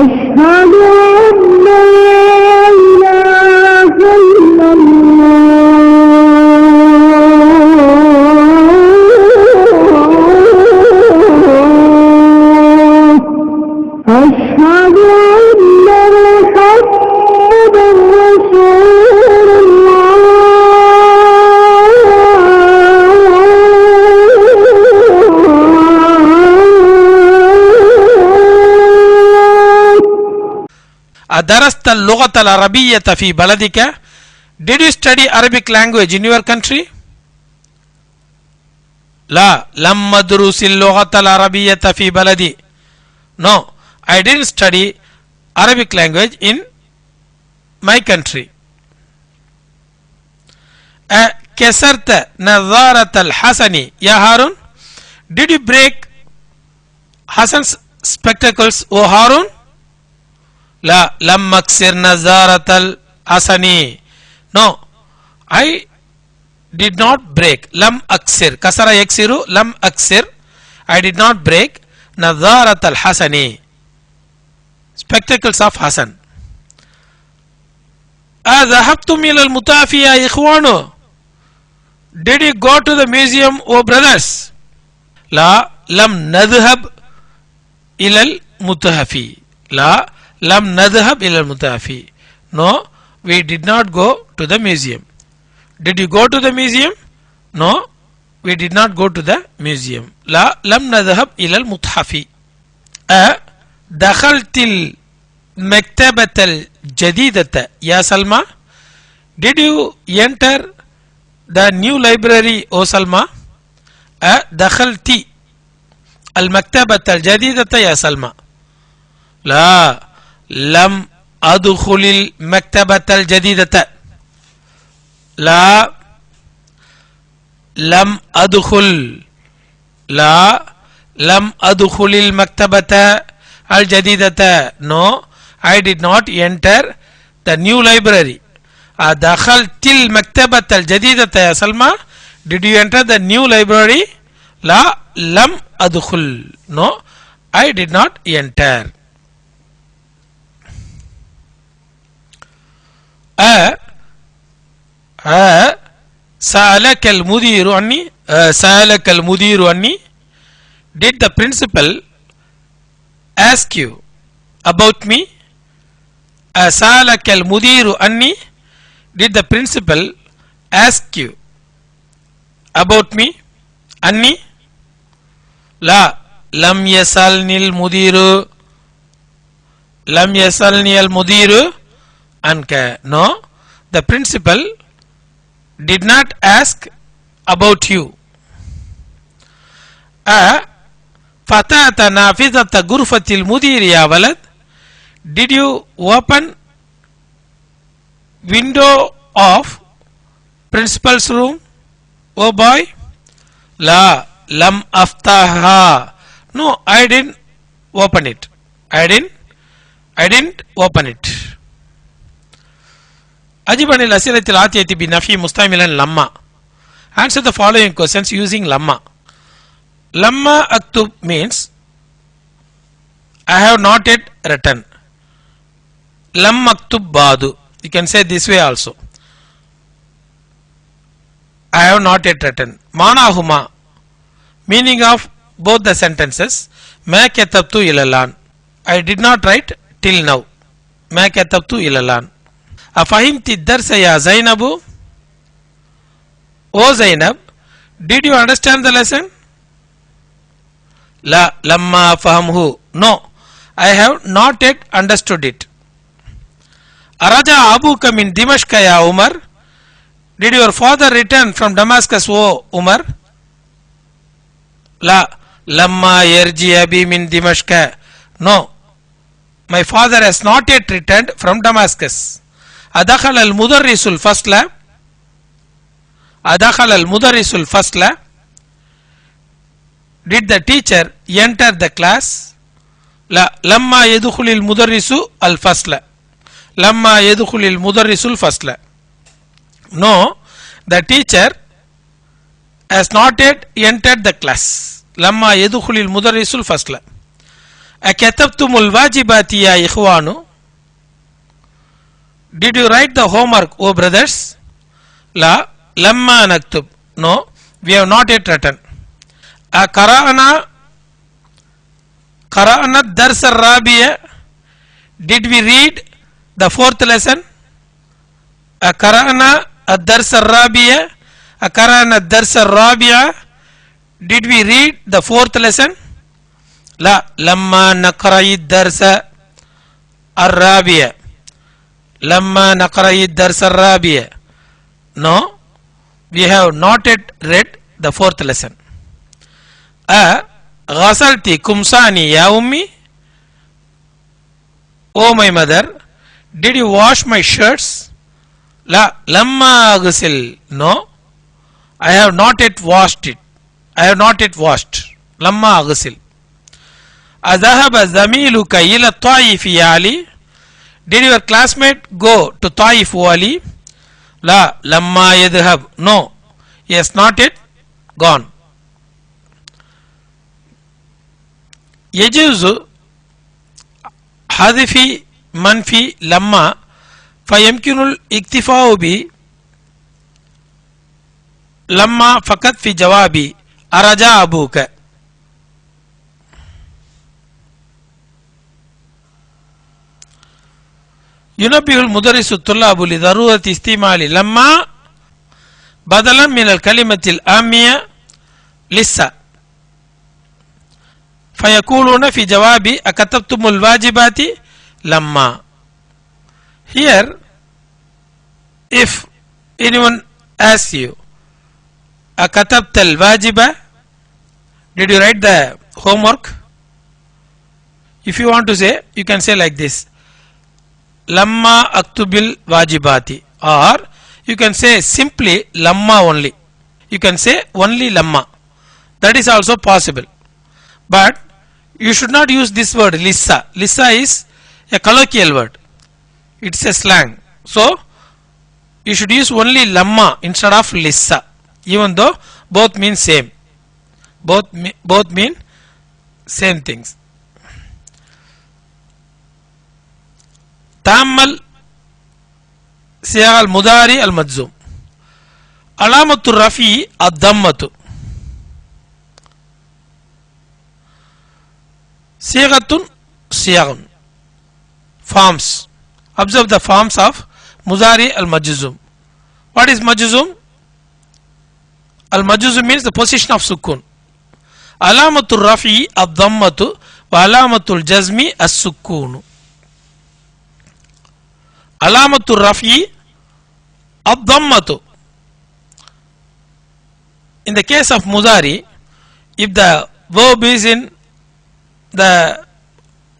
أشهد أن لا إله إلا الله أشهد أن محمدا رسول الله أدرست اللغة العربية في بلدك? Did you study Arabic language in your country? لا لم أدرس اللغة العربية في بلدي. No, I didn't study Arabic language in my country. كسرت نظارة الحسن يا هارون? Did you break Hassan's spectacles, O Harun? لا لم أكسر نظارة الحسن. No, I did not break. لم أكسر كسر يكسر لم أكسر. I did not break نظارة الحسن, spectacles of Hassan. أذهبتم إلى المتحف يا إخوانو? Did you go to the museum, O brothers? لا لم نذهب إلى المتحف. لا لم نذهب إلى المتحف. No, we did not go to the museum. Did you go to the museum? No, we did not go to the museum. لا لم نذهب إلى المتحف. دخلت المكتبة الجديدة يا سلمى? Did you enter the new library, O سلمى? دخلت المكتبة الجديدة يا سلمى. لا لم أدخل المكتبة الجديدة. لا لم أدخل. لا لم أدخل المكتبة الجديدة. No, I did not enter the new library. دخلت المكتبة الجديدة يا سلمى? Did you enter the new library? لا لم أدخل. No, I did not enter. سألك المدير عني. سألك المدير عني. Did the principal ask you about me? سألك المدير عني. Did the principal ask you about me? عني. لا لم يسألني المدير. لم يسألني المدير عنك. No, the principal did not ask about you. فتحت نافذة غرفة المدير يا ولد? Did you open window of principal's room, oh boy? لا لم أفتحها. No, I didn't open it. I didn't open it. أجب عن الأسئلة الآتية بنفي مستعملا لما. Answer the following questions using لما. لما أكتب means I have not yet written. لما أكتب بعد. You can say this way also. I have not yet written. معناهما, meaning of both the sentences. ما كتبت إلى الآن. I did not write till now. ما كتبت إلى الآن. أفهمت الدرس يا زينب? O Zainab, did you understand the lesson? لا لما أفهمه. No, I have not yet understood it. أرجع أبوك من دمشق يا عمر? Did your father return from Damascus, O Umar? لا لما يرجع أبي من دمشق. No, my father has not yet returned from Damascus. أدخل المدرس الفصل. أدخل المدرس الفصل. Did the teacher enter the class? لا لما يدخل المدرس الفصل. لما يدخل المدرس الفصل. No, the teacher has not yet entered the class. لما يدخل المدرس الفصل. أكتبتم الواجبات يا إخوان. Did you write the homework, O brothers? لا لما نكتب. No, we have not yet written. قرأنا الدرس الرابع. Did we read the fourth lesson? قرأنا الدرس الرابع. قرأنا الدرس الرابع. Did we read the fourth lesson? لا لما نقرأ الدرس الرابع. لما نقرأ الدرس الرابع. No, we have not yet read the fourth lesson. غسلت كمساني يا أمي. Oh my mother, did you wash my shirts? لا لما أغسل. No, I have not yet washed it. I have not yet washed. لما أغسل. أذهب زميلك إلى الطائف يا علي. Did your classmate go to طائف علي? لا لما يذهب. No, he has not yet gone. يجوز حذف منفي لما فيمكن الاكتفاء ب لما فقط في جوابي أرجع أبوك. ينبه المدرس الطلاب لضرورة استعمال لما بدلا من الكلمة الآمية لسه، فيقولون في جواب أكتبتم الواجبات لما. Here, if anyone asks you أكتبت الواجبة, did you write the homework? If you want to say, you can say like this, لما أكتب الواجبات, or you can say simply لما only. You can say only لما. That is also possible. But you should not use this word lissa. Lissa is a colloquial word. It's a slang. So you should use only lamma instead of lissa, even though both mean same. Both mean same things. تأمل صيغ المضارع المجزوم. علامة الرفع الضمة. صيغ forms. Observe the forms of Mudari al-Majzum. What is Majzum? Al-Majzum means the position of sukun. Alamatul rafi ad-dammatu wa alamatul jazmi as-sukunu. Alamatul rafi ad-dammatu. In the case of Mudari, if the verb is in the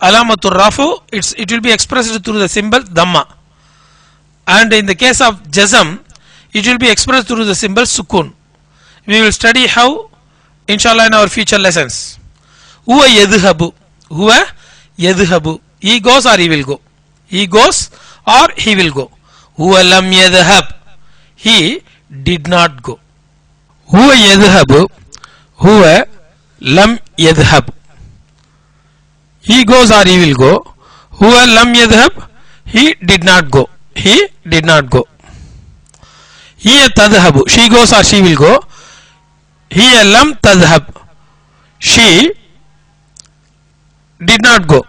alamatul rafu, it will be expressed through the symbol dhamma, and in the case of jazam it will be expressed through the symbol sukun. We will study how, inshallah, in our future lessons. Huwa yadhhabu. Huwa yadhhabu. He goes or he will go. He goes or he will go. Huwa lam yadhhab. He did not go. Huwa yadhhabu. Huwa lam yadhhab. He goes or he will go. Huwa lam yadhhab. He did not go. He did not go. Hiya tadhhabu. She goes or she will go. Hiya lam tadhhab. She did not go.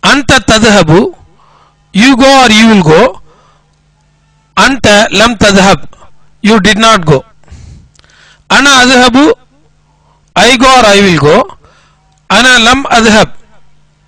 Anta tadhhabu. You go or you will go. Anta lam tadhhab. You did not go. Ana adhhabu. I go or I will go. Ana lam adhhab.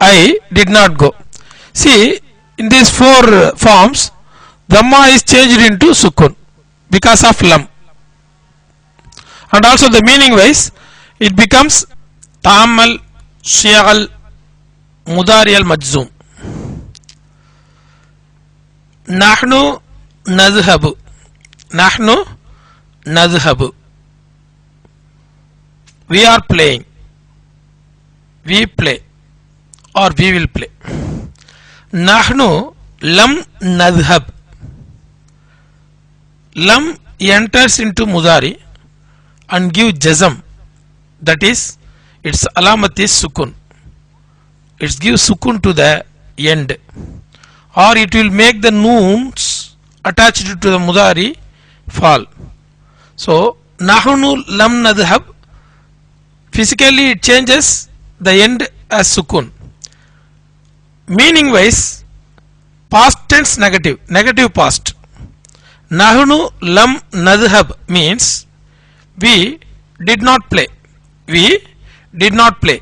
I did not go. See, in these four forms, dhamma is changed into sukun because of lam, and also the meaning wise it becomes ta'ammal siyaq mudari al majzum. Nahnu nadhhabu. Nahnu nadhhabu. We are playing. We play or we will play. Nahnu lam nadhhab. Lam enters into mudari and give jazam, that is its alamat is sukun. it gives sukun to the end, or it will make the noons attached to the mudari fall. So nahnu lam nadhhab, physically it changes the end as sukun. Meaning wise, past tense negative, negative past. Nahnu lam nadhhab means we did not play, we did not play.